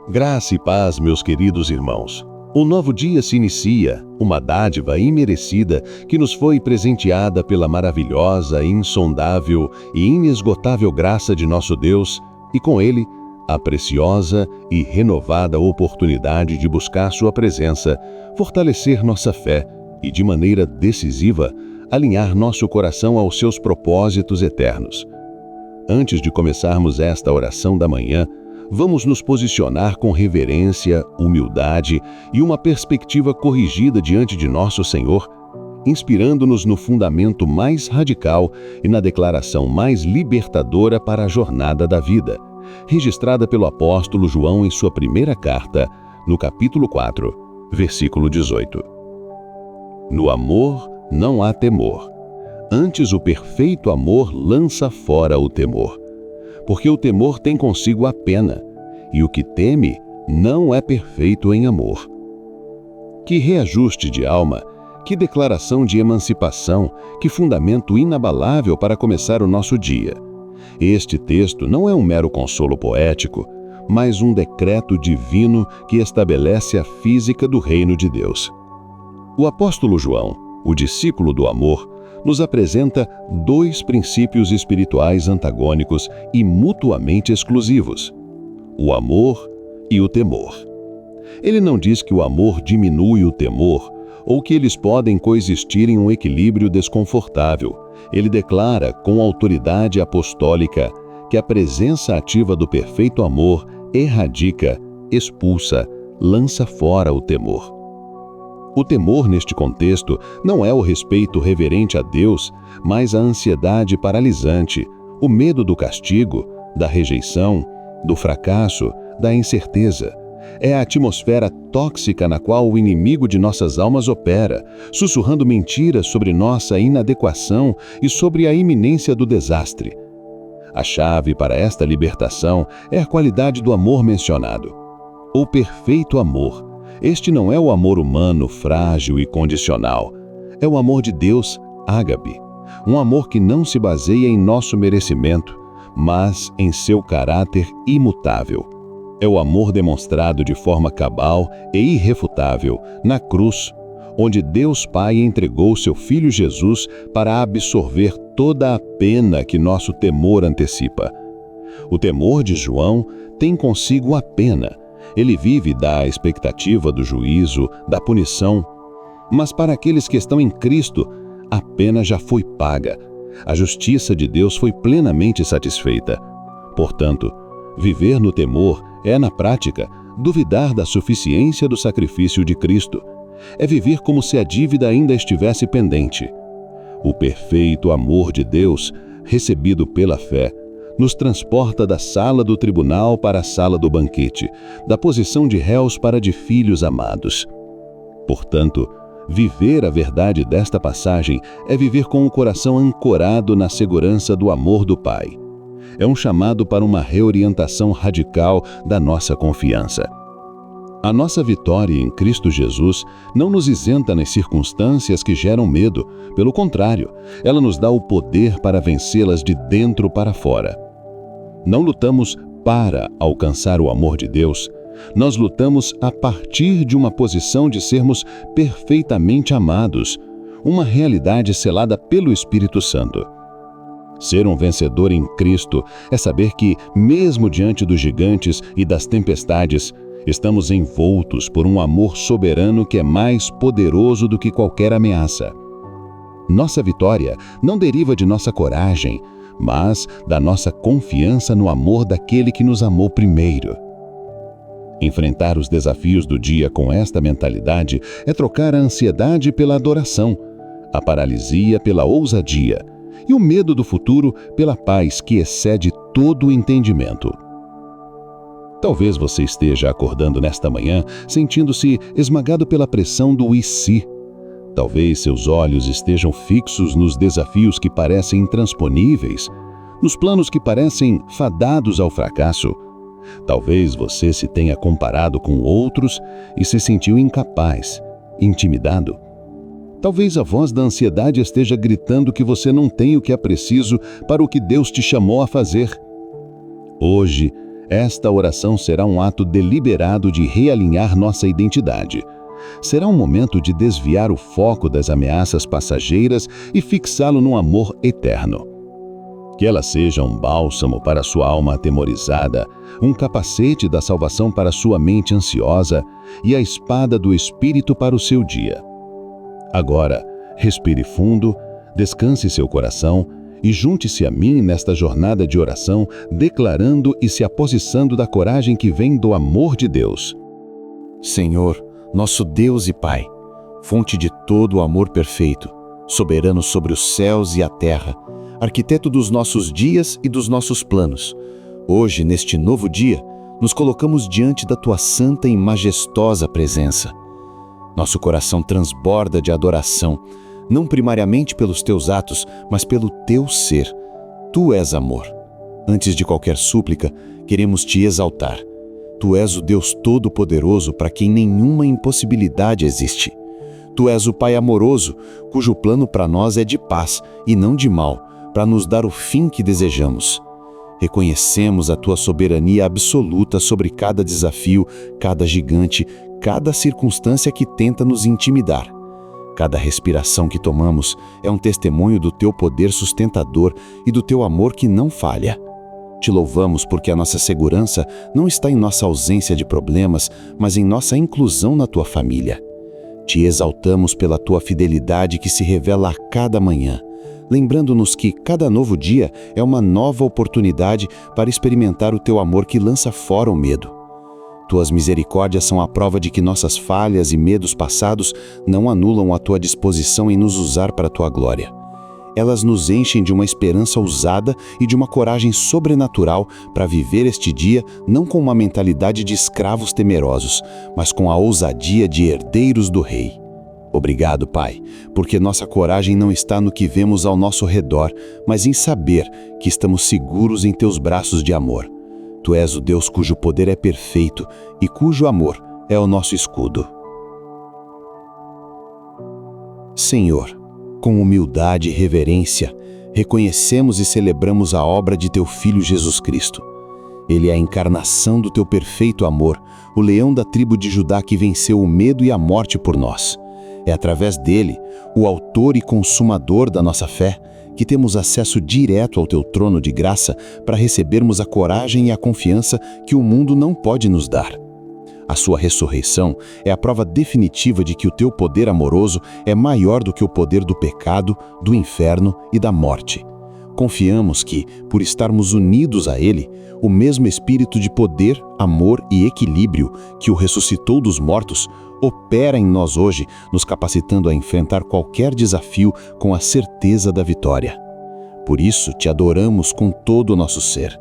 Graça e paz, meus queridos irmãos. Um novo dia se inicia, uma dádiva imerecida que nos foi presenteada pela maravilhosa, insondável e inesgotável graça de nosso Deus e, com Ele, a preciosa e renovada oportunidade de buscar Sua presença, fortalecer nossa fé e, de maneira decisiva, alinhar nosso coração aos Seus propósitos eternos. Antes de começarmos esta oração da manhã, vamos nos posicionar com reverência, humildade e uma perspectiva corrigida diante de nosso Senhor, inspirando-nos no fundamento mais radical e na declaração mais libertadora para a jornada da vida, registrada pelo apóstolo João em sua primeira carta, no capítulo 4, versículo 18. No amor não há temor. Antes, o perfeito amor lança fora o temor. Porque o temor tem consigo a pena, e o que teme não é perfeito em amor. Que reajuste de alma, que declaração de emancipação, que fundamento inabalável para começar o nosso dia. Este texto não é um mero consolo poético, mas um decreto divino que estabelece a física do reino de Deus. O apóstolo João, o discípulo do amor, nos apresenta dois princípios espirituais antagônicos e mutuamente exclusivos: o amor e o temor. Ele não diz que o amor diminui o temor ou que eles podem coexistir em um equilíbrio desconfortável. Ele declara com autoridade apostólica que a presença ativa do perfeito amor erradica, expulsa, lança fora o temor. O temor, neste contexto, não é o respeito reverente a Deus, mas a ansiedade paralisante, o medo do castigo, da rejeição, do fracasso, da incerteza. É a atmosfera tóxica na qual o inimigo de nossas almas opera, sussurrando mentiras sobre nossa inadequação e sobre a iminência do desastre. A chave para esta libertação é a qualidade do amor mencionado. O perfeito amor. Este não é o amor humano, frágil e condicional. É o amor de Deus, ágape. Um amor que não se baseia em nosso merecimento, mas em seu caráter imutável. É o amor demonstrado de forma cabal e irrefutável na cruz, onde Deus Pai entregou seu Filho Jesus para absorver toda a pena que nosso temor antecipa. O temor de João tem consigo a pena. Ele vive da expectativa do juízo, da punição. Mas para aqueles que estão em Cristo, a pena já foi paga. A justiça de Deus foi plenamente satisfeita. Portanto, viver no temor é, na prática, duvidar da suficiência do sacrifício de Cristo. É viver como se a dívida ainda estivesse pendente. O perfeito amor de Deus, recebido pela fé, nos transporta da sala do tribunal para a sala do banquete, da posição de réus para de filhos amados. Portanto, viver a verdade desta passagem é viver com o coração ancorado na segurança do amor do Pai. É um chamado para uma reorientação radical da nossa confiança. A nossa vitória em Cristo Jesus não nos isenta nas circunstâncias que geram medo. Pelo contrário, ela nos dá o poder para vencê-las de dentro para fora. Não lutamos para alcançar o amor de Deus, nós lutamos a partir de uma posição de sermos perfeitamente amados, uma realidade selada pelo Espírito Santo. Ser um vencedor em Cristo é saber que, mesmo diante dos gigantes e das tempestades, estamos envoltos por um amor soberano que é mais poderoso do que qualquer ameaça. Nossa vitória não deriva de nossa coragem, mas da nossa confiança no amor daquele que nos amou primeiro. Enfrentar os desafios do dia com esta mentalidade é trocar a ansiedade pela adoração, a paralisia pela ousadia e o medo do futuro pela paz que excede todo o entendimento. Talvez você esteja acordando nesta manhã sentindo-se esmagado pela pressão do e se. Talvez seus olhos estejam fixos nos desafios que parecem intransponíveis, nos planos que parecem fadados ao fracasso. Talvez você se tenha comparado com outros e se sentiu incapaz, intimidado. Talvez a voz da ansiedade esteja gritando que você não tem o que é preciso para o que Deus te chamou a fazer. Hoje Esta oração será um ato deliberado de realinhar nossa identidade. Será um momento de desviar o foco das ameaças passageiras e fixá-lo num amor eterno. Que ela seja um bálsamo para sua alma atemorizada, um capacete da salvação para sua mente ansiosa e a espada do Espírito para o seu dia. Agora, respire fundo, descanse seu coração e junte-se a mim nesta jornada de oração, declarando e se apossando da coragem que vem do amor de Deus. Senhor, nosso Deus e Pai, fonte de todo o amor perfeito, soberano sobre os céus e a terra, arquiteto dos nossos dias e dos nossos planos, hoje, neste novo dia, nos colocamos diante da Tua santa e majestosa presença. Nosso coração transborda de adoração, não primariamente pelos Teus atos, mas pelo Teu ser. Tu és amor. Antes de qualquer súplica, queremos Te exaltar. Tu és o Deus Todo-Poderoso para quem nenhuma impossibilidade existe. Tu és o Pai amoroso, cujo plano para nós é de paz e não de mal, para nos dar o fim que desejamos. Reconhecemos a Tua soberania absoluta sobre cada desafio, cada gigante, cada circunstância que tenta nos intimidar. Cada respiração que tomamos é um testemunho do Teu poder sustentador e do Teu amor que não falha. Te louvamos porque a nossa segurança não está em nossa ausência de problemas, mas em nossa inclusão na Tua família. Te exaltamos pela Tua fidelidade que se revela a cada manhã, lembrando-nos que cada novo dia é uma nova oportunidade para experimentar o Teu amor que lança fora o medo. Tuas misericórdias são a prova de que nossas falhas e medos passados não anulam a Tua disposição em nos usar para a Tua glória. Elas nos enchem de uma esperança ousada e de uma coragem sobrenatural para viver este dia não com uma mentalidade de escravos temerosos, mas com a ousadia de herdeiros do Rei. Obrigado, Pai, porque nossa coragem não está no que vemos ao nosso redor, mas em saber que estamos seguros em Teus braços de amor. Tu és o Deus cujo poder é perfeito e cujo amor é o nosso escudo. Senhor, com humildade e reverência, reconhecemos e celebramos a obra de Teu Filho Jesus Cristo. Ele é a encarnação do Teu perfeito amor, o leão da tribo de Judá que venceu o medo e a morte por nós. É através dele, o autor e consumador da nossa fé, que temos acesso direto ao Teu trono de graça para recebermos a coragem e a confiança que o mundo não pode nos dar. A sua ressurreição é a prova definitiva de que o Teu poder amoroso é maior do que o poder do pecado, do inferno e da morte. Confiamos que, por estarmos unidos a Ele, o mesmo espírito de poder, amor e equilíbrio que o ressuscitou dos mortos opera em nós hoje, nos capacitando a enfrentar qualquer desafio com a certeza da vitória. Por isso, Te adoramos com todo o nosso ser.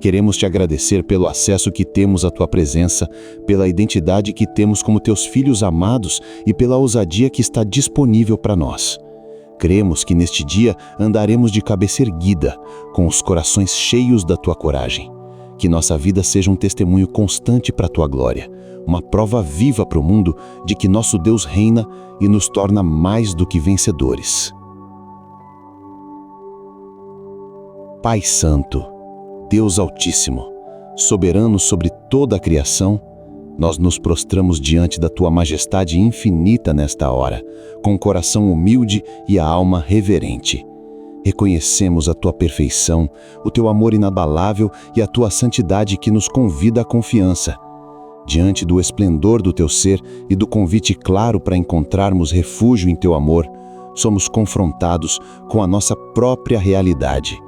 Queremos Te agradecer pelo acesso que temos à Tua presença, pela identidade que temos como Teus filhos amados e pela ousadia que está disponível para nós. Cremos que neste dia andaremos de cabeça erguida, com os corações cheios da Tua coragem. Que nossa vida seja um testemunho constante para a Tua glória, uma prova viva para o mundo de que nosso Deus reina e nos torna mais do que vencedores. Pai Santo, Deus Altíssimo, soberano sobre toda a criação, nós nos prostramos diante da Tua majestade infinita nesta hora, com o coração humilde e a alma reverente. Reconhecemos a Tua perfeição, o Teu amor inabalável e a Tua santidade que nos convida à confiança. Diante do esplendor do Teu ser e do convite claro para encontrarmos refúgio em Teu amor, somos confrontados com a nossa própria realidade.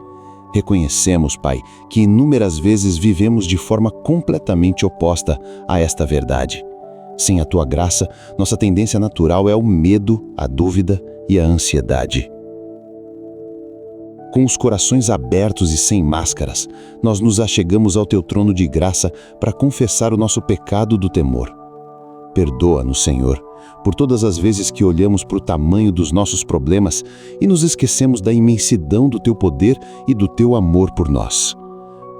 Reconhecemos, Pai, que inúmeras vezes vivemos de forma completamente oposta a esta verdade. Sem a Tua graça, nossa tendência natural é o medo, a dúvida e a ansiedade. Com os corações abertos e sem máscaras, nós nos achegamos ao Teu trono de graça para confessar o nosso pecado do temor. Perdoa-nos, Senhor, por todas as vezes que olhamos para o tamanho dos nossos problemas e nos esquecemos da imensidão do Teu poder e do Teu amor por nós.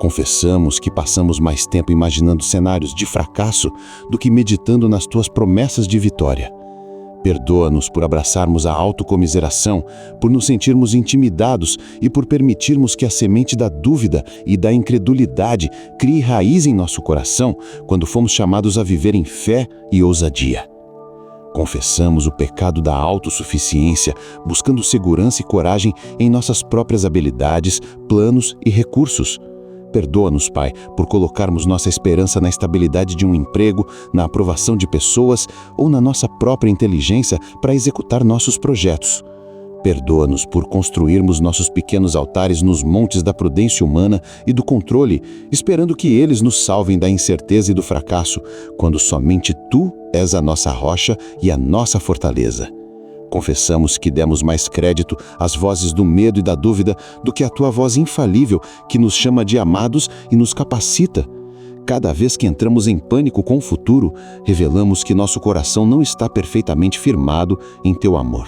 Confessamos que passamos mais tempo imaginando cenários de fracasso do que meditando nas Tuas promessas de vitória. Perdoa-nos por abraçarmos a autocomiseração, por nos sentirmos intimidados e por permitirmos que a semente da dúvida e da incredulidade crie raiz em nosso coração quando fomos chamados a viver em fé e ousadia. Confessamos o pecado da autossuficiência, buscando segurança e coragem em nossas próprias habilidades, planos e recursos. Perdoa-nos, Pai, por colocarmos nossa esperança na estabilidade de um emprego, na aprovação de pessoas ou na nossa própria inteligência para executar nossos projetos. Perdoa-nos por construirmos nossos pequenos altares nos montes da prudência humana e do controle, esperando que eles nos salvem da incerteza e do fracasso, quando somente Tu és a nossa rocha e a nossa fortaleza. Confessamos que demos mais crédito às vozes do medo e da dúvida do que à Tua voz infalível que nos chama de amados e nos capacita. Cada vez que entramos em pânico com o futuro, revelamos que nosso coração não está perfeitamente firmado em Teu amor.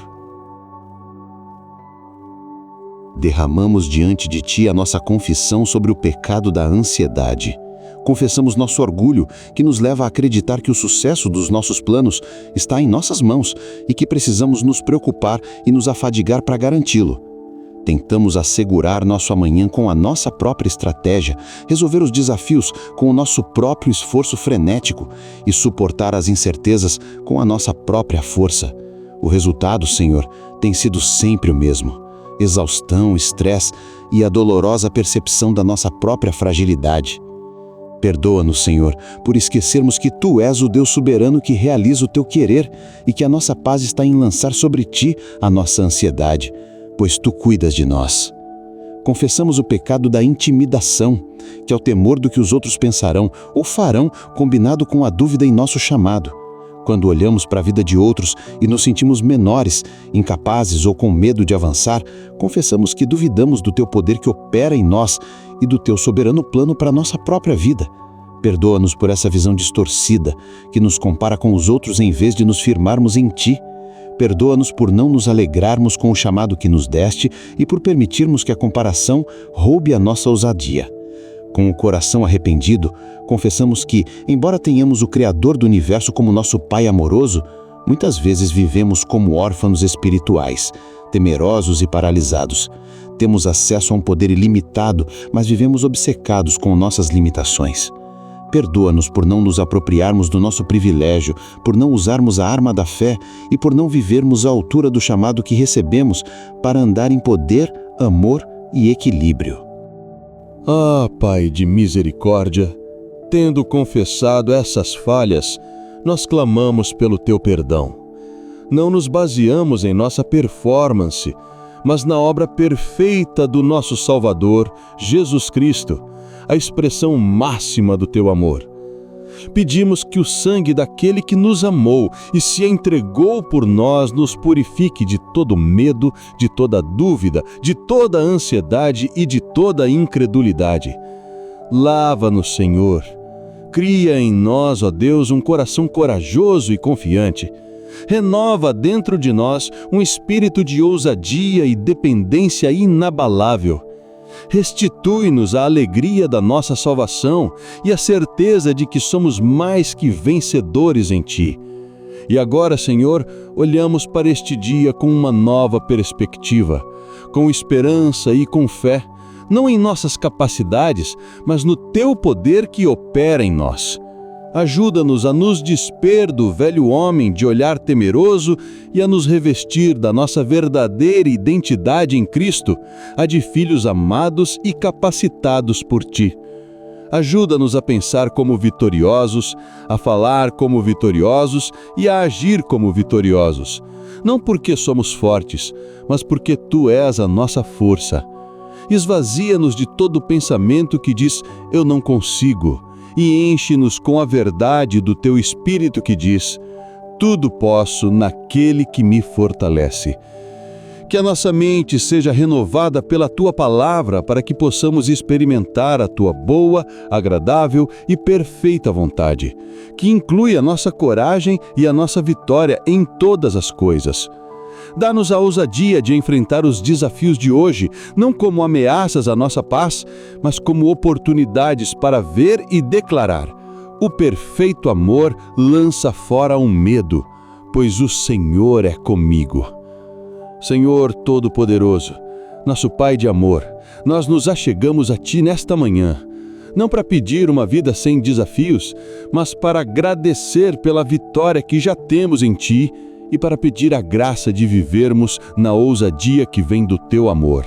Derramamos diante de Ti a nossa confissão sobre o pecado da ansiedade. Confessamos nosso orgulho, que nos leva a acreditar que o sucesso dos nossos planos está em nossas mãos e que precisamos nos preocupar e nos afadigar para garanti-lo. Tentamos assegurar nosso amanhã com a nossa própria estratégia, resolver os desafios com o nosso próprio esforço frenético e suportar as incertezas com a nossa própria força. O resultado, Senhor, tem sido sempre o mesmo: exaustão, estresse e a dolorosa percepção da nossa própria fragilidade. Perdoa-nos, Senhor, por esquecermos que Tu és o Deus soberano que realiza o Teu querer e que a nossa paz está em lançar sobre Ti a nossa ansiedade, pois Tu cuidas de nós. Confessamos o pecado da intimidação, que é o temor do que os outros pensarão ou farão combinado com a dúvida em nosso chamado. Quando olhamos para a vida de outros e nos sentimos menores, incapazes ou com medo de avançar, confessamos que duvidamos do Teu poder que opera em nós e do Teu soberano plano para a nossa própria vida. Perdoa-nos por essa visão distorcida, que nos compara com os outros em vez de nos firmarmos em Ti. Perdoa-nos por não nos alegrarmos com o chamado que nos deste e por permitirmos que a comparação roube a nossa ousadia. Com o coração arrependido, confessamos que, embora tenhamos o Criador do Universo como nosso Pai amoroso, muitas vezes vivemos como órfãos espirituais, temerosos e paralisados. Temos acesso a um poder ilimitado, mas vivemos obcecados com nossas limitações. Perdoa-nos por não nos apropriarmos do nosso privilégio, por não usarmos a arma da fé e por não vivermos à altura do chamado que recebemos para andar em poder, amor e equilíbrio. Ah, Pai de misericórdia, tendo confessado essas falhas, nós clamamos pelo Teu perdão. Não nos baseamos em nossa performance, mas na obra perfeita do nosso Salvador, Jesus Cristo, a expressão máxima do Teu amor. Pedimos que o sangue daquele que nos amou e se entregou por nós nos purifique de todo medo, de toda dúvida, de toda ansiedade e de toda incredulidade. Lava-nos, Senhor. Cria em nós, ó Deus, um coração corajoso e confiante. Renova dentro de nós um espírito de ousadia e dependência inabalável. Restitui-nos a alegria da nossa salvação e a certeza de que somos mais que vencedores em Ti. E agora, Senhor, olhamos para este dia com uma nova perspectiva, com esperança e com fé, não em nossas capacidades, mas no Teu poder que opera em nós. Ajuda-nos a nos despir do velho homem de olhar temeroso e a nos revestir da nossa verdadeira identidade em Cristo, a de filhos amados e capacitados por Ti. Ajuda-nos a pensar como vitoriosos, a falar como vitoriosos e a agir como vitoriosos, não porque somos fortes, mas porque Tu és a nossa força. Esvazia-nos de todo pensamento que diz, eu não consigo, e enche-nos com a verdade do Teu Espírito que diz, tudo posso naquele que me fortalece. Que a nossa mente seja renovada pela Tua palavra para que possamos experimentar a Tua boa, agradável e perfeita vontade, que inclui a nossa coragem e a nossa vitória em todas as coisas. Dá-nos a ousadia de enfrentar os desafios de hoje, não como ameaças à nossa paz, mas como oportunidades para ver e declarar: o perfeito amor lança fora o medo, pois o Senhor é comigo. Senhor Todo-Poderoso, nosso Pai de amor, nós nos achegamos a Ti nesta manhã, não para pedir uma vida sem desafios, mas para agradecer pela vitória que já temos em Ti e para pedir a graça de vivermos na ousadia que vem do Teu amor.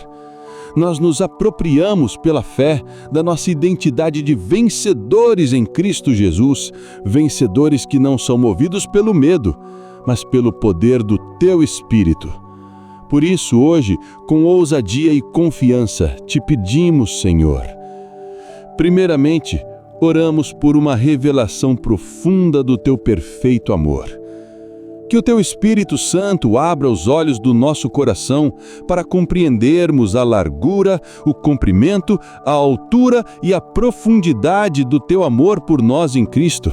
Nós nos apropriamos pela fé da nossa identidade de vencedores em Cristo Jesus, vencedores que não são movidos pelo medo, mas pelo poder do Teu Espírito. Por isso, hoje, com ousadia e confiança, te pedimos, Senhor. Primeiramente, oramos por uma revelação profunda do Teu perfeito amor. Que o Teu Espírito Santo abra os olhos do nosso coração para compreendermos a largura, o comprimento, a altura e a profundidade do Teu amor por nós em Cristo.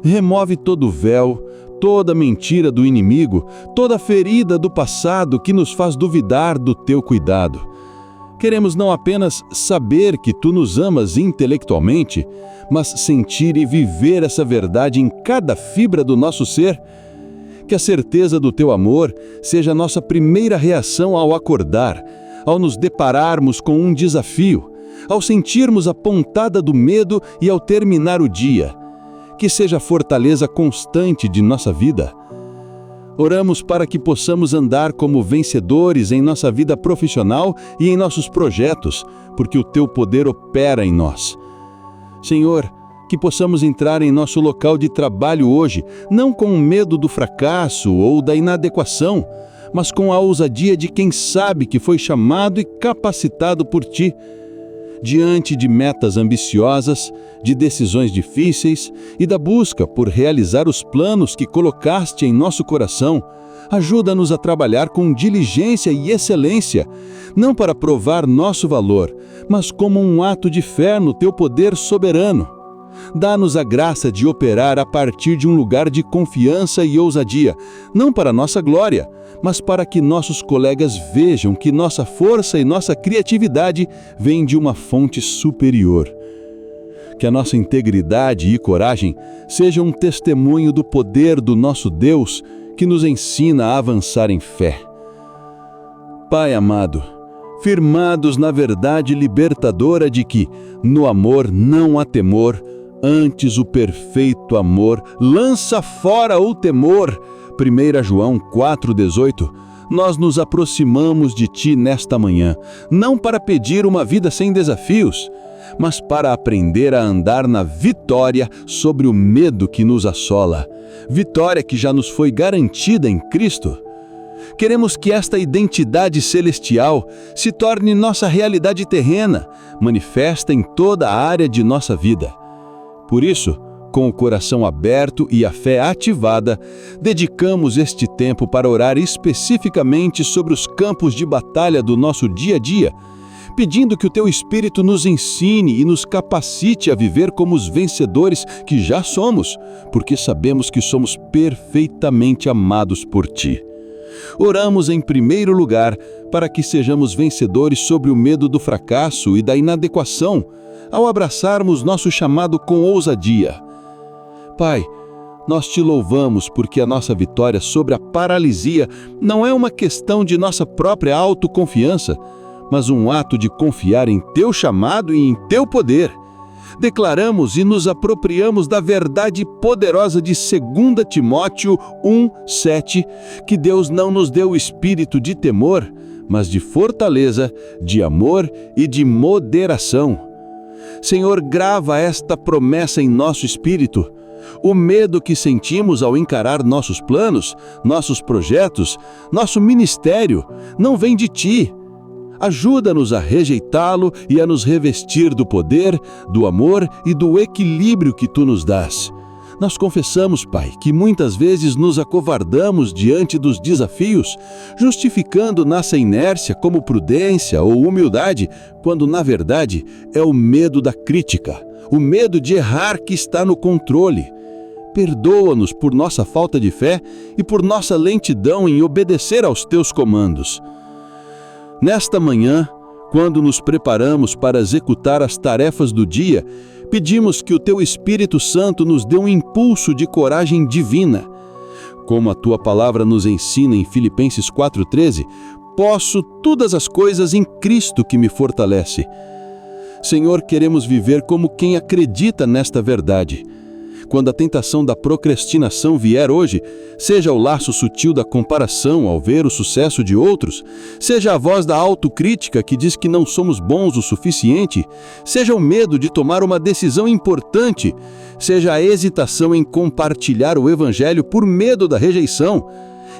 Remove todo véu, toda mentira do inimigo, toda ferida do passado que nos faz duvidar do Teu cuidado. Queremos não apenas saber que Tu nos amas intelectualmente, mas sentir e viver essa verdade em cada fibra do nosso ser. Que a certeza do Teu amor seja a nossa primeira reação ao acordar, ao nos depararmos com um desafio, ao sentirmos a pontada do medo e ao terminar o dia. Que seja a fortaleza constante de nossa vida. Oramos para que possamos andar como vencedores em nossa vida profissional e em nossos projetos, porque o Teu poder opera em nós. Senhor, que possamos entrar em nosso local de trabalho hoje, não com medo do fracasso ou da inadequação, mas com a ousadia de quem sabe que foi chamado e capacitado por Ti. Diante de metas ambiciosas, de decisões difíceis e da busca por realizar os planos que colocaste em nosso coração, ajuda-nos a trabalhar com diligência e excelência, não para provar nosso valor, mas como um ato de fé no Teu poder soberano. Dá-nos a graça de operar a partir de um lugar de confiança e ousadia, não para nossa glória, mas para que nossos colegas vejam que nossa força e nossa criatividade vêm de uma fonte superior. Que a nossa integridade e coragem sejam um testemunho do poder do nosso Deus que nos ensina a avançar em fé. Pai amado, firmados na verdade libertadora de que, no amor não há temor, antes o perfeito amor lança fora o temor. 1 João 4,18. Nós nos aproximamos de Ti nesta manhã, não para pedir uma vida sem desafios, mas para aprender a andar na vitória sobre o medo que nos assola. Vitória que já nos foi garantida em Cristo. Queremos que esta identidade celestial se torne nossa realidade terrena, manifesta em toda a área de nossa vida. Por isso, com o coração aberto e a fé ativada, dedicamos este tempo para orar especificamente sobre os campos de batalha do nosso dia a dia, pedindo que o Teu Espírito nos ensine e nos capacite a viver como os vencedores que já somos, porque sabemos que somos perfeitamente amados por Ti. Oramos em primeiro lugar para que sejamos vencedores sobre o medo do fracasso e da inadequação, ao abraçarmos nosso chamado com ousadia. Pai, nós Te louvamos porque a nossa vitória sobre a paralisia não é uma questão de nossa própria autoconfiança, mas um ato de confiar em Teu chamado e em Teu poder. Declaramos e nos apropriamos da verdade poderosa de 2 Timóteo 1:7, que Deus não nos deu o espírito de temor, mas de fortaleza, de amor e de moderação. Senhor, grava esta promessa em nosso espírito. O medo que sentimos ao encarar nossos planos, nossos projetos, nosso ministério, não vem de Ti. Ajuda-nos a rejeitá-lo e a nos revestir do poder, do amor e do equilíbrio que Tu nos dás. Nós confessamos, Pai, que muitas vezes nos acovardamos diante dos desafios, justificando nossa inércia como prudência ou humildade, quando, na verdade, é o medo da crítica, o medo de errar que está no controle. Perdoa-nos por nossa falta de fé e por nossa lentidão em obedecer aos Teus comandos. Nesta manhã, quando nos preparamos para executar as tarefas do dia, pedimos que o Teu Espírito Santo nos dê um impulso de coragem divina. Como a tua palavra nos ensina em Filipenses 4,13, posso todas as coisas em Cristo que me fortalece. Senhor, queremos viver como quem acredita nesta verdade. Quando a tentação da procrastinação vier hoje, seja o laço sutil da comparação ao ver o sucesso de outros, seja a voz da autocrítica que diz que não somos bons o suficiente, seja o medo de tomar uma decisão importante, seja a hesitação em compartilhar o Evangelho por medo da rejeição,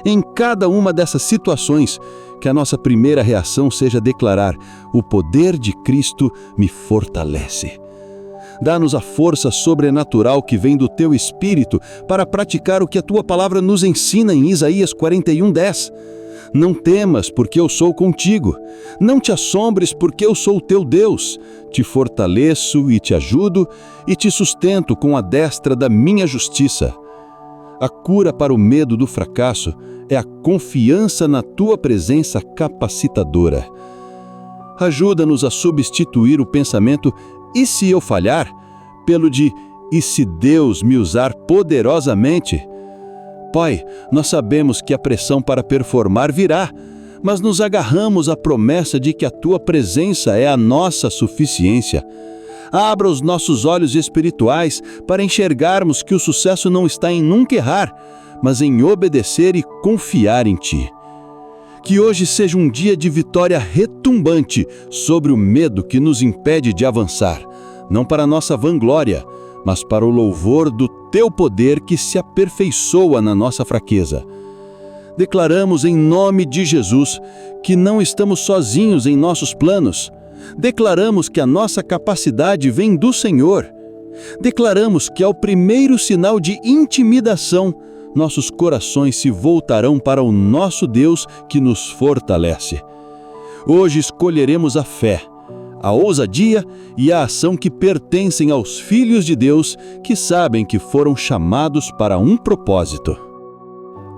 em cada uma dessas situações, que a nossa primeira reação seja declarar: o poder de Cristo me fortalece. Dá-nos a força sobrenatural que vem do Teu Espírito para praticar o que a Tua palavra nos ensina em Isaías 41:10. Não temas, porque eu sou contigo. Não te assombres, porque eu sou o teu Deus. Te fortaleço e te ajudo e te sustento com a destra da minha justiça. A cura para o medo do fracasso é a confiança na Tua presença capacitadora. Ajuda-nos a substituir o pensamento "e se eu falhar?" pelo de "e se Deus me usar poderosamente?" Pai, nós sabemos que a pressão para performar virá, mas nos agarramos à promessa de que a Tua presença é a nossa suficiência. Abra os nossos olhos espirituais para enxergarmos que o sucesso não está em nunca errar, mas em obedecer e confiar em Ti. Que hoje seja um dia de vitória retumbante sobre o medo que nos impede de avançar, não para nossa vanglória, mas para o louvor do Teu poder que se aperfeiçoa na nossa fraqueza. Declaramos em nome de Jesus que não estamos sozinhos em nossos planos. Declaramos que a nossa capacidade vem do Senhor. Declaramos que ao primeiro sinal de intimidação, nossos corações se voltarão para o nosso Deus que nos fortalece. Hoje escolheremos a fé, a ousadia e a ação que pertencem aos filhos de Deus que sabem que foram chamados para um propósito.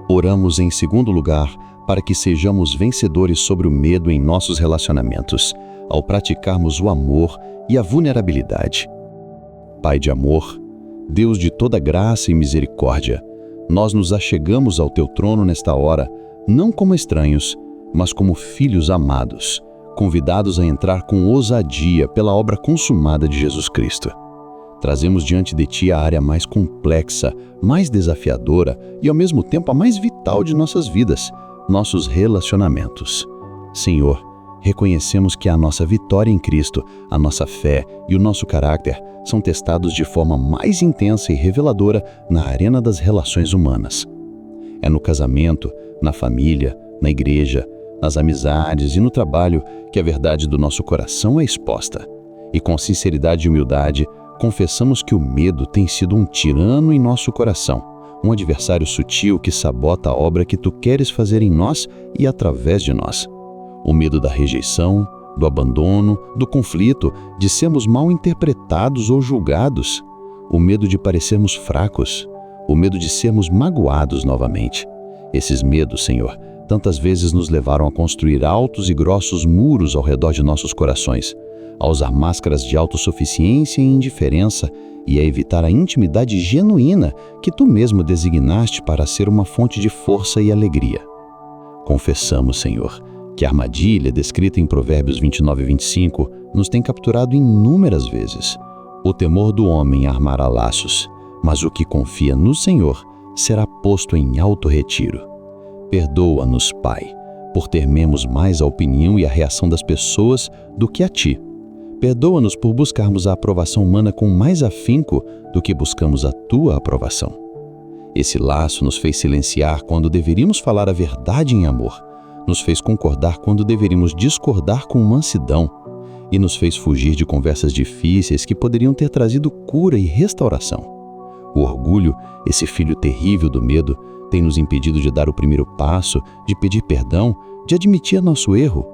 Oramos em segundo lugar para que sejamos vencedores sobre o medo em nossos relacionamentos, ao praticarmos o amor e a vulnerabilidade. Pai de amor, Deus de toda graça e misericórdia, nós nos achegamos ao Teu trono nesta hora, não como estranhos, mas como filhos amados, convidados a entrar com ousadia pela obra consumada de Jesus Cristo. Trazemos diante de Ti a área mais complexa, mais desafiadora e ao mesmo tempo a mais vital de nossas vidas, nossos relacionamentos. Senhor, reconhecemos que a nossa vitória em Cristo, a nossa fé e o nosso caráter são testados de forma mais intensa e reveladora na arena das relações humanas. É no casamento, na família, na igreja, nas amizades e no trabalho que a verdade do nosso coração é exposta. E com sinceridade e humildade, confessamos que o medo tem sido um tirano em nosso coração, um adversário sutil que sabota a obra que Tu queres fazer em nós e através de nós. O medo da rejeição, do abandono, do conflito, de sermos mal interpretados ou julgados. O medo de parecermos fracos. O medo de sermos magoados novamente. Esses medos, Senhor, tantas vezes nos levaram a construir altos e grossos muros ao redor de nossos corações, a usar máscaras de autossuficiência e indiferença e a evitar a intimidade genuína que Tu mesmo designaste para ser uma fonte de força e alegria. Confessamos, Senhor, que a armadilha descrita em Provérbios 29:25 nos tem capturado inúmeras vezes. O temor do homem armará laços, mas o que confia no Senhor será posto em alto retiro. Perdoa-nos, Pai, por temermos mais a opinião e a reação das pessoas do que a Ti. Perdoa-nos por buscarmos a aprovação humana com mais afinco do que buscamos a Tua aprovação. Esse laço nos fez silenciar quando deveríamos falar a verdade em amor, nos fez concordar quando deveríamos discordar com mansidão e nos fez fugir de conversas difíceis que poderiam ter trazido cura e restauração. O orgulho, esse filho terrível do medo, tem nos impedido de dar o primeiro passo, de pedir perdão, de admitir nosso erro.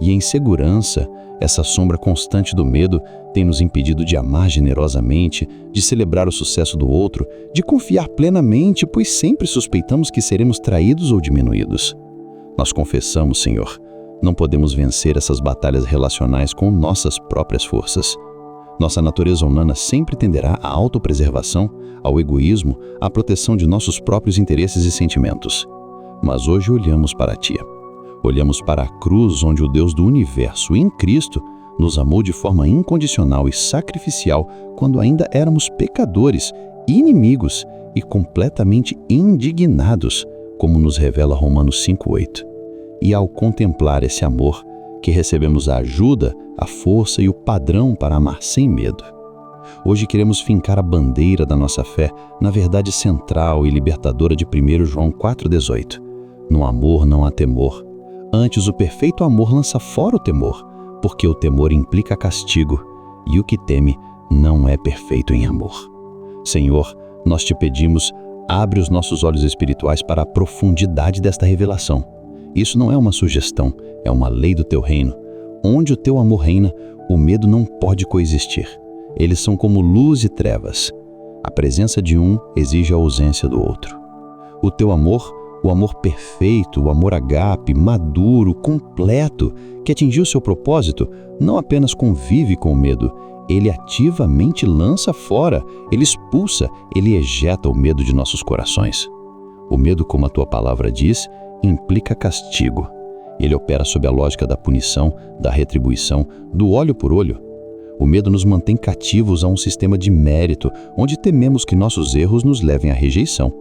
E a insegurança, essa sombra constante do medo, tem nos impedido de amar generosamente, de celebrar o sucesso do outro, de confiar plenamente, pois sempre suspeitamos que seremos traídos ou diminuídos. Nós confessamos, Senhor, não podemos vencer essas batalhas relacionais com nossas próprias forças. Nossa natureza humana sempre tenderá à autopreservação, ao egoísmo, à proteção de nossos próprios interesses e sentimentos. Mas hoje olhamos para Ti. Olhamos para a cruz onde o Deus do universo, em Cristo, nos amou de forma incondicional e sacrificial quando ainda éramos pecadores, inimigos e completamente indignados, como nos revela Romanos 5:8. E ao contemplar esse amor, que recebemos a ajuda, a força e o padrão para amar sem medo. Hoje queremos fincar a bandeira da nossa fé na verdade central e libertadora de 1 João 4,18. No amor não há temor. Antes, o perfeito amor lança fora o temor, porque o temor implica castigo, e o que teme não é perfeito em amor. Senhor, nós te pedimos, abre os nossos olhos espirituais para a profundidade desta revelação. Isso não é uma sugestão, é uma lei do teu reino. Onde o teu amor reina, o medo não pode coexistir. Eles são como luz e trevas. A presença de um exige a ausência do outro. O teu amor, o amor perfeito, o amor ágape, maduro, completo, que atingiu seu propósito, não apenas convive com o medo, ele ativamente lança fora, ele expulsa, ele ejeta o medo de nossos corações. O medo, como a tua palavra diz, implica castigo. Ele opera sob a lógica da punição, da retribuição, do olho por olho. O medo nos mantém cativos a um sistema de mérito, onde tememos que nossos erros nos levem à rejeição.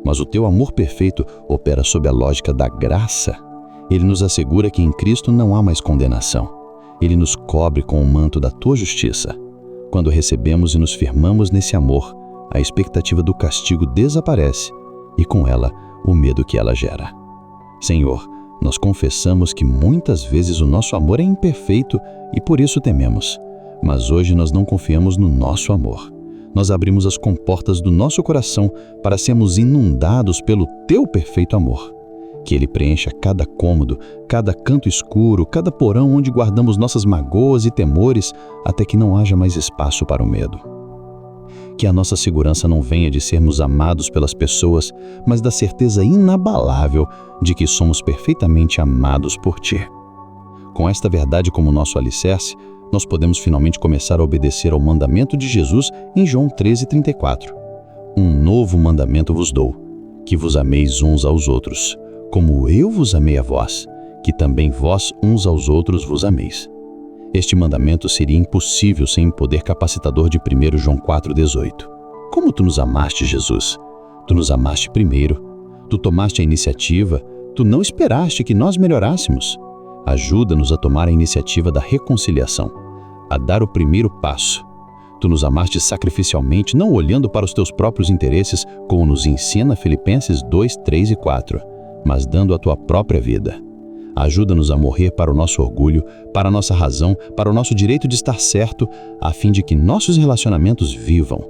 Mas o teu amor perfeito opera sob a lógica da graça. Ele nos assegura que em Cristo não há mais condenação. Ele nos cobre com o manto da tua justiça. Quando recebemos e nos firmamos nesse amor, a expectativa do castigo desaparece e com ela o medo que ela gera. Senhor, nós confessamos que muitas vezes o nosso amor é imperfeito e por isso tememos. Mas hoje nós não confiamos no nosso amor. Nós abrimos as comportas do nosso coração para sermos inundados pelo teu perfeito amor. Que ele preencha cada cômodo, cada canto escuro, cada porão onde guardamos nossas mágoas e temores, até que não haja mais espaço para o medo. Que a nossa segurança não venha de sermos amados pelas pessoas, mas da certeza inabalável de que somos perfeitamente amados por Ti. Com esta verdade como nosso alicerce, nós podemos finalmente começar a obedecer ao mandamento de Jesus em João 13:34. Um novo mandamento vos dou, que vos ameis uns aos outros, como eu vos amei a vós, que também vós uns aos outros vos ameis. Este mandamento seria impossível sem o poder capacitador de 1 João 4,18. Como tu nos amaste, Jesus? Tu nos amaste primeiro. Tu tomaste a iniciativa. Tu não esperaste que nós melhorássemos. Ajuda-nos a tomar a iniciativa da reconciliação, a dar o primeiro passo. Tu nos amaste sacrificialmente, não olhando para os teus próprios interesses, como nos ensina Filipenses 2, 3 e 4, mas dando a tua própria vida. Ajuda-nos a morrer para o nosso orgulho, para a nossa razão, para o nosso direito de estar certo, a fim de que nossos relacionamentos vivam.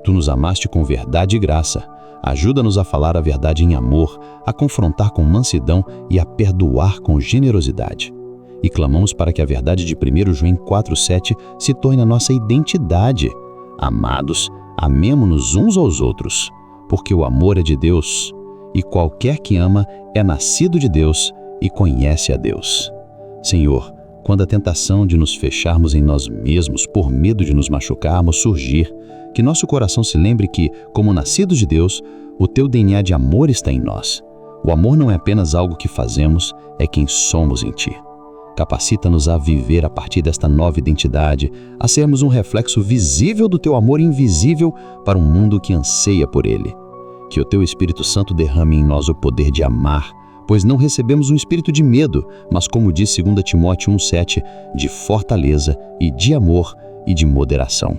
Tu nos amaste com verdade e graça. Ajuda-nos a falar a verdade em amor, a confrontar com mansidão e a perdoar com generosidade. E clamamos para que a verdade de 1 João 4,7 se torne a nossa identidade. Amados, amemo-nos uns aos outros, porque o amor é de Deus, e qualquer que ama é nascido de Deus e conhece a Deus. Senhor, quando a tentação de nos fecharmos em nós mesmos por medo de nos machucarmos surgir, que nosso coração se lembre que, como nascidos de Deus, o teu DNA de amor está em nós. O amor não é apenas algo que fazemos, é quem somos em Ti. Capacita-nos a viver a partir desta nova identidade, a sermos um reflexo visível do Teu amor invisível para um mundo que anseia por Ele. Que o Teu Espírito Santo derrame em nós o poder de amar, pois não recebemos um espírito de medo, mas como diz 2 Timóteo 1,7, de fortaleza e de amor e de moderação.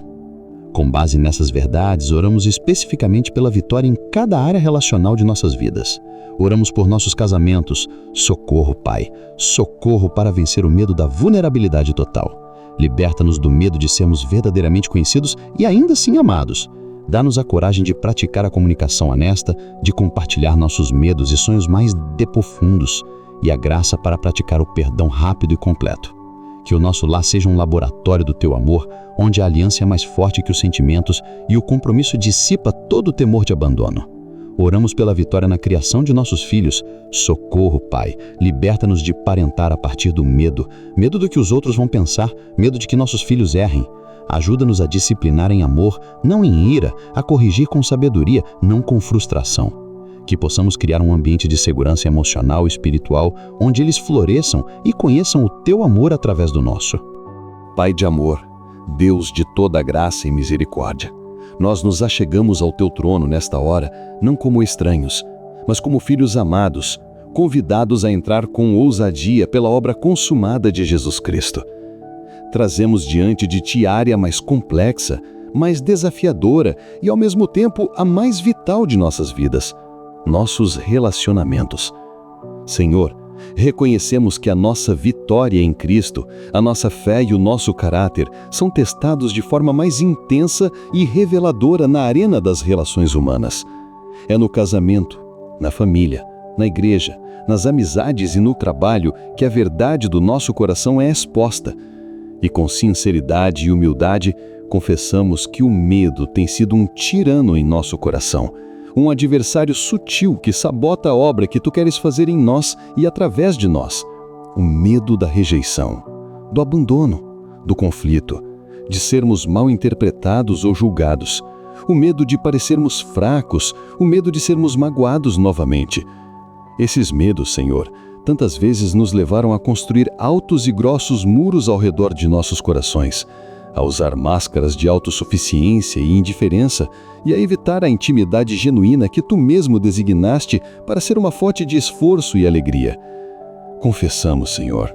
Com base nessas verdades, oramos especificamente pela vitória em cada área relacional de nossas vidas. Oramos por nossos casamentos. Socorro, Pai. Socorro para vencer o medo da vulnerabilidade total. Liberta-nos do medo de sermos verdadeiramente conhecidos e ainda assim amados. Dá-nos a coragem de praticar a comunicação honesta, de compartilhar nossos medos e sonhos mais profundos e a graça para praticar o perdão rápido e completo. Que o nosso lar seja um laboratório do Teu amor, onde a aliança é mais forte que os sentimentos e o compromisso dissipa todo o temor de abandono. Oramos pela vitória na criação de nossos filhos. Socorro, Pai. Liberta-nos de parentar a partir do medo. Medo do que os outros vão pensar, medo de que nossos filhos errem. Ajuda-nos a disciplinar em amor, não em ira, a corrigir com sabedoria, não com frustração. Que possamos criar um ambiente de segurança emocional e espiritual, onde eles floresçam e conheçam o Teu amor através do nosso. Pai de amor, Deus de toda graça e misericórdia, nós nos achegamos ao Teu trono nesta hora, não como estranhos, mas como filhos amados, convidados a entrar com ousadia pela obra consumada de Jesus Cristo. Trazemos diante de Ti a área mais complexa, mais desafiadora e, ao mesmo tempo, a mais vital de nossas vidas, nossos relacionamentos. Senhor, reconhecemos que a nossa vitória em Cristo, a nossa fé e o nosso caráter são testados de forma mais intensa e reveladora na arena das relações humanas. É no casamento, na família, na igreja, nas amizades e no trabalho que a verdade do nosso coração é exposta. E com sinceridade e humildade, confessamos que o medo tem sido um tirano em nosso coração, um adversário sutil que sabota a obra que Tu queres fazer em nós e através de nós. O medo da rejeição, do abandono, do conflito, de sermos mal interpretados ou julgados, o medo de parecermos fracos, o medo de sermos magoados novamente. Esses medos, Senhor, tantas vezes nos levaram a construir altos e grossos muros ao redor de nossos corações, a usar máscaras de autossuficiência e indiferença e a evitar a intimidade genuína que Tu mesmo designaste para ser uma fonte de esforço e alegria. Confessamos, Senhor,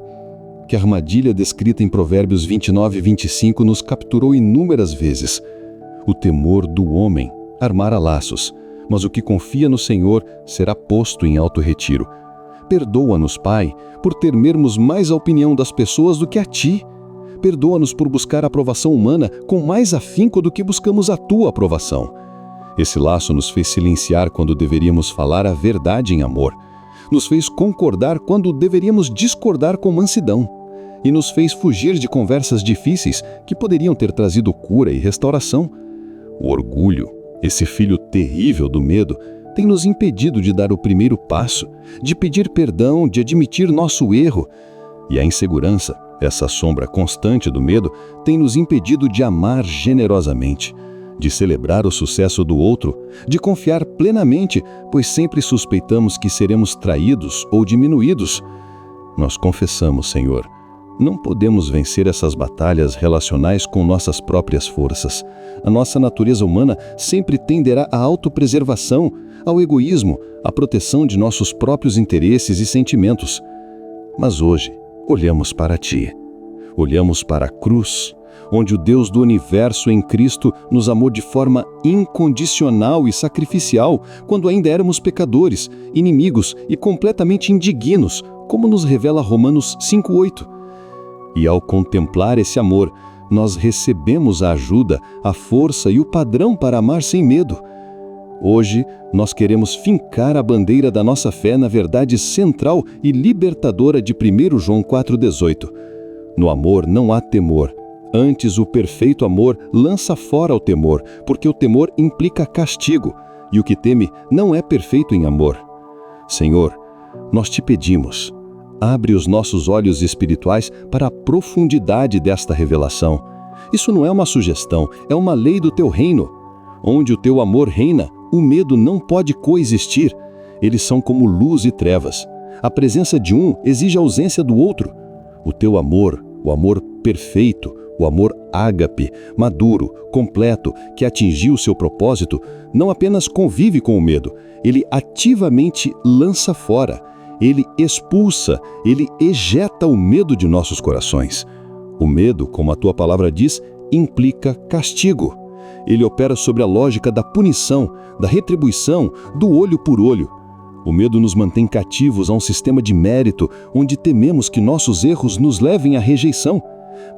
que a armadilha descrita em Provérbios 29 e 25 nos capturou inúmeras vezes. O temor do homem armara laços, mas o que confia no Senhor será posto em alto retiro. Perdoa-nos, Pai, por temermos mais a opinião das pessoas do que a Ti. Perdoa-nos por buscar a aprovação humana com mais afinco do que buscamos a Tua aprovação. Esse laço nos fez silenciar quando deveríamos falar a verdade em amor. Nos fez concordar quando deveríamos discordar com mansidão. E nos fez fugir de conversas difíceis que poderiam ter trazido cura e restauração. O orgulho, esse filho terrível do medo, tem nos impedido de dar o primeiro passo, de pedir perdão, de admitir nosso erro. E a insegurança, essa sombra constante do medo, tem nos impedido de amar generosamente, de celebrar o sucesso do outro, de confiar plenamente, pois sempre suspeitamos que seremos traídos ou diminuídos. Nós confessamos, Senhor, não podemos vencer essas batalhas relacionais com nossas próprias forças. A nossa natureza humana sempre tenderá à autopreservação, ao egoísmo, à proteção de nossos próprios interesses e sentimentos. Mas hoje, olhamos para Ti. Olhamos para a cruz, onde o Deus do universo em Cristo nos amou de forma incondicional e sacrificial, quando ainda éramos pecadores, inimigos e completamente indignos, como nos revela Romanos 5:8. E ao contemplar esse amor, nós recebemos a ajuda, a força e o padrão para amar sem medo. Hoje, nós queremos fincar a bandeira da nossa fé na verdade central e libertadora de 1 João 4,18. No amor não há temor. Antes, o perfeito amor lança fora o temor, porque o temor implica castigo, e o que teme não é perfeito em amor. Senhor, nós Te pedimos, abre os nossos olhos espirituais para a profundidade desta revelação. Isso não é uma sugestão, é uma lei do Teu reino. Onde o Teu amor reina, o medo não pode coexistir. Eles são como luz e trevas. A presença de um exige a ausência do outro. O Teu amor, o amor perfeito, o amor ágape, maduro, completo, que atingiu seu propósito, não apenas convive com o medo, ele ativamente lança fora. Ele expulsa, ele ejeta o medo de nossos corações. O medo, como a Tua palavra diz, implica castigo. Ele opera sobre a lógica da punição, da retribuição, do olho por olho. O medo nos mantém cativos a um sistema de mérito, onde tememos que nossos erros nos levem à rejeição.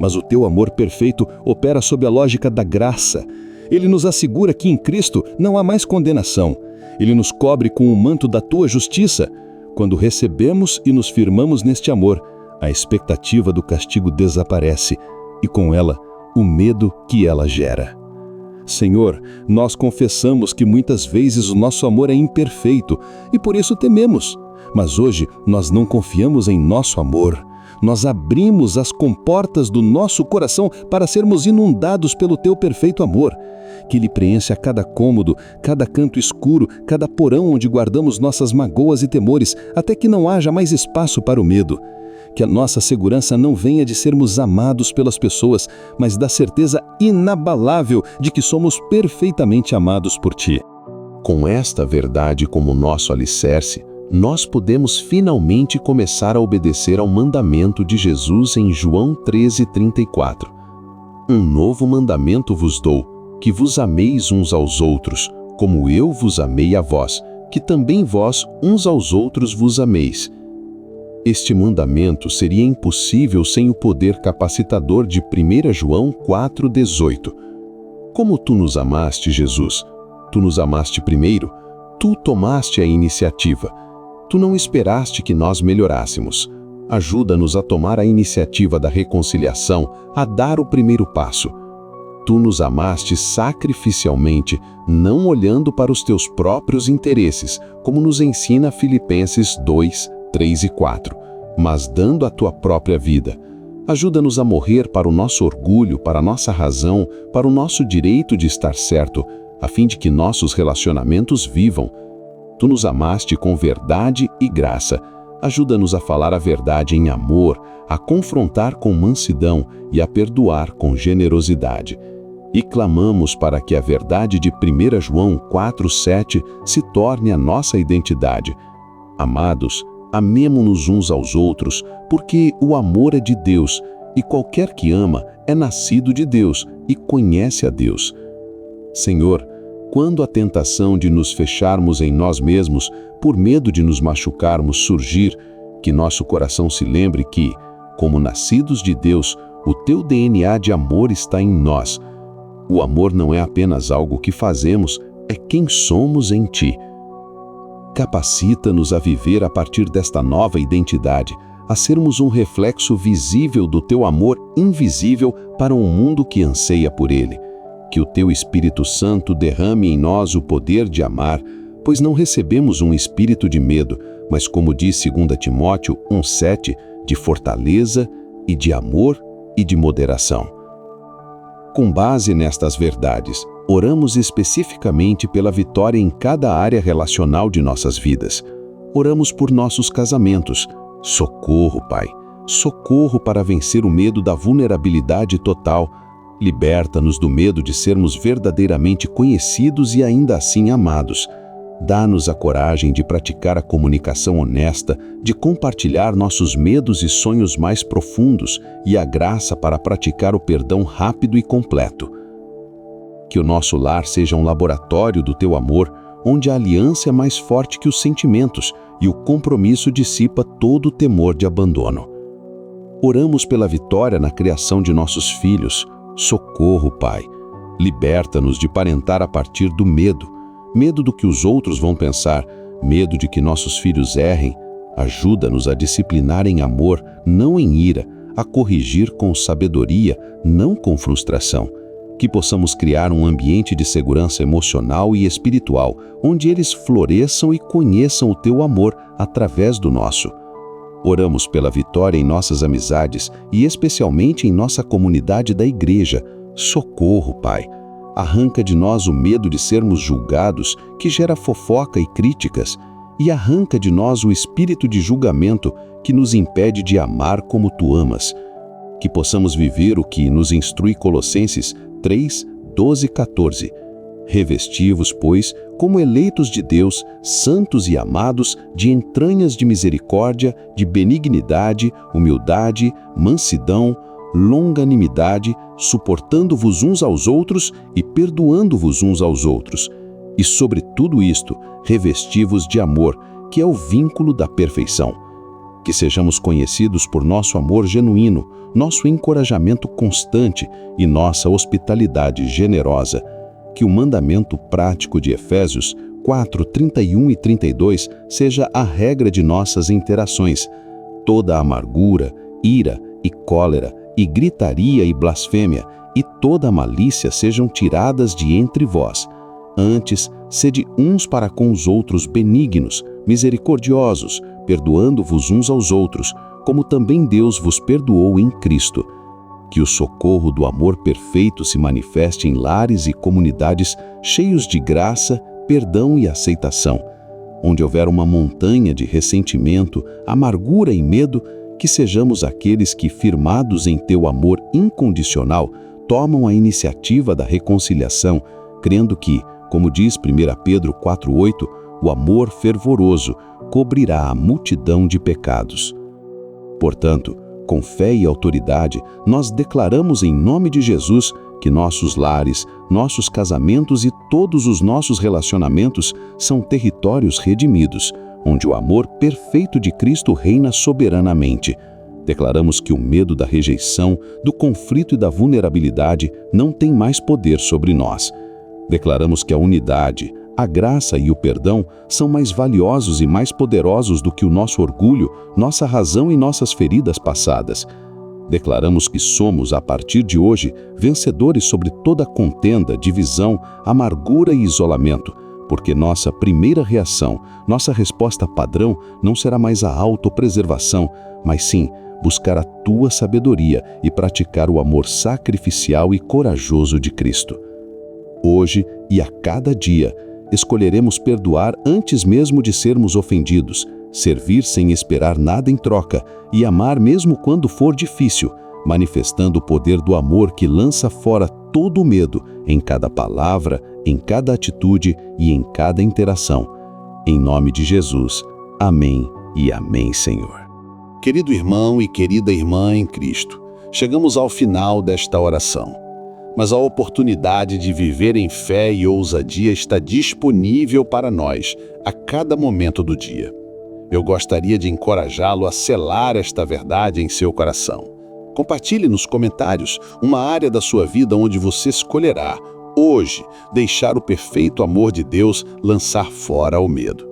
Mas o Teu amor perfeito opera sob a lógica da graça. Ele nos assegura que em Cristo não há mais condenação. Ele nos cobre com o manto da Tua justiça. Quando recebemos e nos firmamos neste amor, a expectativa do castigo desaparece e, com ela, o medo que ela gera. Senhor, nós confessamos que muitas vezes o nosso amor é imperfeito e por isso tememos. Mas hoje nós não confiamos em nosso amor. nós abrimos as comportas do nosso coração para sermos inundados pelo teu perfeito amor, que lhe preenche a cada cômodo, cada canto escuro, cada porão onde guardamos nossas magoas e temores, até que não haja mais espaço para o medo. Que a nossa segurança não venha de sermos amados pelas pessoas, mas da certeza inabalável de que somos perfeitamente amados por ti. Com esta verdade como nosso alicerce, nós podemos finalmente começar a obedecer ao mandamento de Jesus em João 13:34. Um novo mandamento vos dou, que vos ameis uns aos outros, como eu vos amei a vós, que também vós uns aos outros vos ameis. Este mandamento seria impossível sem o poder capacitador de 1 João 4:18. Como tu nos amaste, Jesus? Tu nos amaste primeiro, tu tomaste a iniciativa. Tu não esperaste que nós melhorássemos. Ajuda-nos a tomar a iniciativa da reconciliação, a dar o primeiro passo. Tu nos amaste sacrificialmente, não olhando para os teus próprios interesses, como nos ensina Filipenses 2:3 e 4, mas dando a tua própria vida. Ajuda-nos a morrer para o nosso orgulho, para a nossa razão, para o nosso direito de estar certo, a fim de que nossos relacionamentos vivam. Tu nos amaste com verdade e graça. Ajuda-nos a falar a verdade em amor, a confrontar com mansidão e a perdoar com generosidade. E clamamos para que a verdade de 1 João 4:7 se torne a nossa identidade. Amados, amemo-nos uns aos outros, porque o amor é de Deus, e qualquer que ama é nascido de Deus e conhece a Deus. Senhor, quando a tentação de nos fecharmos em nós mesmos, por medo de nos machucarmos, surgir, que nosso coração se lembre que, como nascidos de Deus, o teu DNA de amor está em nós. O amor não é apenas algo que fazemos, é quem somos em ti. Capacita-nos a viver a partir desta nova identidade, a sermos um reflexo visível do teu amor invisível para um mundo que anseia por ele. Que o teu Espírito Santo derrame em nós o poder de amar, pois não recebemos um espírito de medo, mas, como diz 2 Timóteo 1:7, de fortaleza e de amor e de moderação. Com base nestas verdades, oramos especificamente pela vitória em cada área relacional de nossas vidas. Oramos por nossos casamentos. Socorro, Pai. Socorro para vencer o medo da vulnerabilidade total. Liberta-nos do medo de sermos verdadeiramente conhecidos e ainda assim amados. Dá-nos a coragem de praticar a comunicação honesta, de compartilhar nossos medos e sonhos mais profundos e a graça para praticar o perdão rápido e completo. Que o nosso lar seja um laboratório do teu amor, onde a aliança é mais forte que os sentimentos e o compromisso dissipa todo o temor de abandono. Oramos pela vitória na criação de nossos filhos. Socorro, Pai. Liberta-nos de parentar a partir do medo. Medo do que os outros vão pensar, medo de que nossos filhos errem. Ajuda-nos a disciplinar em amor, não em ira, a corrigir com sabedoria, não com frustração. Que possamos criar um ambiente de segurança emocional e espiritual, onde eles floresçam e conheçam o teu amor através do nosso. Oramos pela vitória em nossas amizades e especialmente em nossa comunidade da igreja. Socorro, Pai. Arranca de nós o medo de sermos julgados, que gera fofoca e críticas, e arranca de nós o espírito de julgamento que nos impede de amar como tu amas. Que possamos viver o que nos instrui Colossenses 3:12 e 14. Revesti-vos, pois, como eleitos de Deus, santos e amados, de entranhas de misericórdia, de benignidade, humildade, mansidão, longanimidade, suportando-vos uns aos outros e perdoando-vos uns aos outros. E sobre tudo isto, revesti-vos de amor, que é o vínculo da perfeição. Que sejamos conhecidos por nosso amor genuíno, nosso encorajamento constante e nossa hospitalidade generosa. Que o mandamento prático de Efésios 4:31 e 32 seja a regra de nossas interações. Toda amargura, ira e cólera, e gritaria e blasfêmia, e toda malícia sejam tiradas de entre vós. Antes, sede uns para com os outros benignos, misericordiosos, perdoando-vos uns aos outros, como também Deus vos perdoou em Cristo. Que o socorro do amor perfeito se manifeste em lares e comunidades cheios de graça, perdão e aceitação. Onde houver uma montanha de ressentimento, amargura e medo, que sejamos aqueles que, firmados em teu amor incondicional, tomam a iniciativa da reconciliação, crendo que, como diz 1 Pedro 4,8, o amor fervoroso cobrirá a multidão de pecados. Portanto, com fé e autoridade, nós declaramos em nome de Jesus que nossos lares, nossos casamentos e todos os nossos relacionamentos são territórios redimidos, onde o amor perfeito de Cristo reina soberanamente. Declaramos que o medo da rejeição, do conflito e da vulnerabilidade não tem mais poder sobre nós. Declaramos que a unidade, a graça e o perdão são mais valiosos e mais poderosos do que o nosso orgulho, nossa razão e nossas feridas passadas. Declaramos que somos, a partir de hoje, vencedores sobre toda contenda, divisão, amargura e isolamento, porque nossa primeira reação, nossa resposta padrão não será mais a autopreservação, mas sim buscar a tua sabedoria e praticar o amor sacrificial e corajoso de Cristo. Hoje e a cada dia, escolheremos perdoar antes mesmo de sermos ofendidos, servir sem esperar nada em troca e amar mesmo quando for difícil, manifestando o poder do amor que lança fora todo o medo em cada palavra, em cada atitude e em cada interação. Em nome de Jesus. Amém e amém, Senhor. Querido irmão e querida irmã em Cristo, chegamos ao final desta oração. Mas a oportunidade de viver em fé e ousadia está disponível para nós a cada momento do dia. Eu gostaria de encorajá-lo a selar esta verdade em seu coração. Compartilhe nos comentários uma área da sua vida onde você escolherá, hoje, deixar o perfeito amor de Deus lançar fora o medo.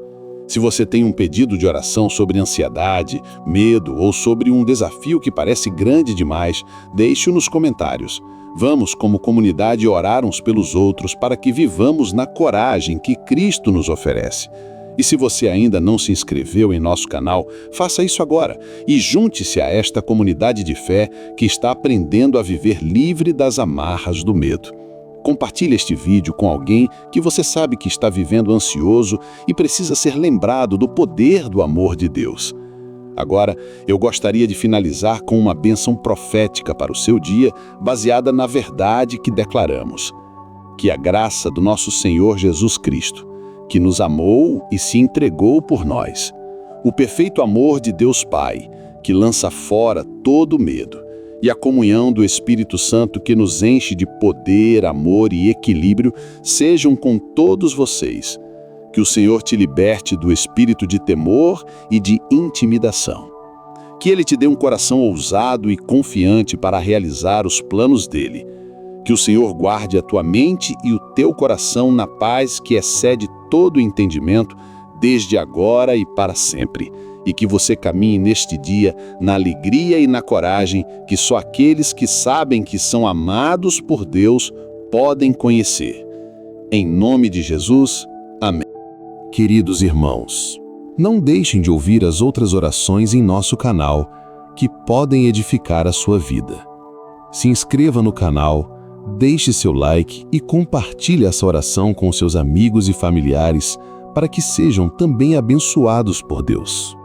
Se você tem um pedido de oração sobre ansiedade, medo ou sobre um desafio que parece grande demais, deixe-o nos comentários. Vamos, como comunidade, orar uns pelos outros para que vivamos na coragem que Cristo nos oferece. E se você ainda não se inscreveu em nosso canal, faça isso agora e junte-se a esta comunidade de fé que está aprendendo a viver livre das amarras do medo. Compartilhe este vídeo com alguém que você sabe que está vivendo ansioso e precisa ser lembrado do poder do amor de Deus. Agora, eu gostaria de finalizar com uma bênção profética para o seu dia, baseada na verdade que declaramos. Que a graça do nosso Senhor Jesus Cristo, que nos amou e se entregou por nós, o perfeito amor de Deus Pai, que lança fora todo medo, e a comunhão do Espírito Santo que nos enche de poder, amor e equilíbrio, sejam com todos vocês. Que o Senhor te liberte do espírito de temor e de intimidação. Que Ele te dê um coração ousado e confiante para realizar os planos dEle. Que o Senhor guarde a tua mente e o teu coração na paz que excede todo entendimento, desde agora e para sempre. E que você caminhe neste dia na alegria e na coragem que só aqueles que sabem que são amados por Deus podem conhecer. Em nome de Jesus, amém. Queridos irmãos, não deixem de ouvir as outras orações em nosso canal, que podem edificar a sua vida. Se inscreva no canal, deixe seu like e compartilhe essa oração com seus amigos e familiares para que sejam também abençoados por Deus.